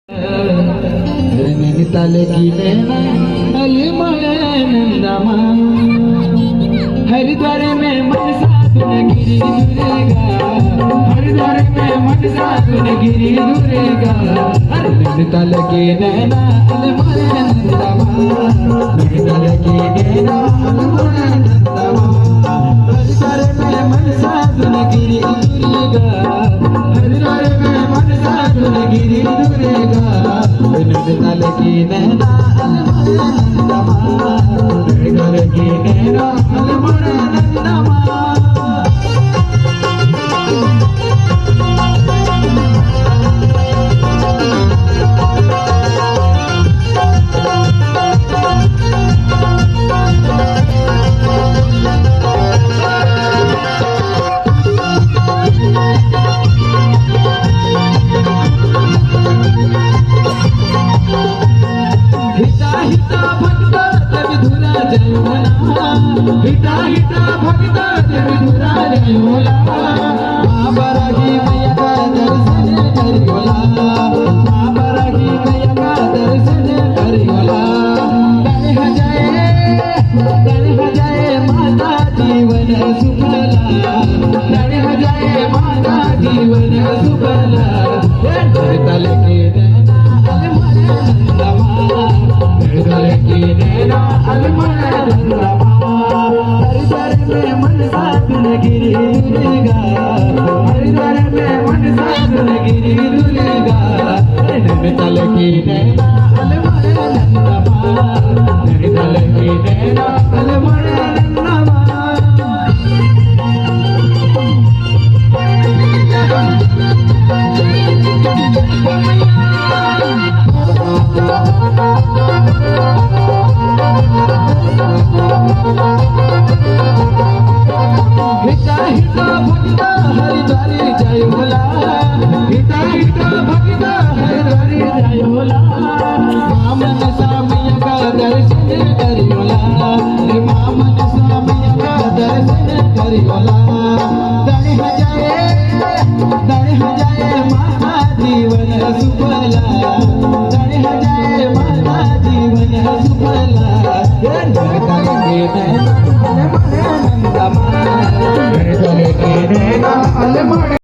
हरिद्वार में मनसा तुन गिरी दुरेगा, हरिद्वार में मनसा तुन गिरी दुरेगा। नैनीताल लगे नैना अलमारे नंदमा, नैनीताल लगे नैना अलमारे नंदमा। हरिद्वार में मनसा तुन गिरी दुरेगा, हरिद्वार में मनसा तुन गिरी दुरेगा। नैनीताल लगे नैना अलमारे नंदमा, नैनीताल लगे नैना अलमारे नंदमा। हिता हिता भक्त विधुरा जयोला, हिता हिता भक्त विधुरा जयोला। माँ बरही मैया का दर्शन करियोला, माँ बरही मैया का दर्शन करियोला। धन्य हो जाए माता जीवन सुफला, धन्य हो जाए माता जीवन सुफला। नैनीताल के नैना अलमारे नंदमा, नैनीताल के नैना अलमारे नंदमा। हरिद्वार में मनसा तुन गिरी दुरेगा, हरिद्वार में मनसा तुन गिरी दुरेगा। नैनीताल के नैना अलमारे नंदमा, नैनीताल के नैना अलमारे नंदमा। हिता हिता भक्त हरिद्वारी जयोला, हिता हिता भक्त हरिद्वारी जयोला। माँ मनसा मैया का दर्शन करियोला, माँ मनसा मैया का दर्शन करियोला। धन्य हो जाए माता जीवन सुफला, धन्य हो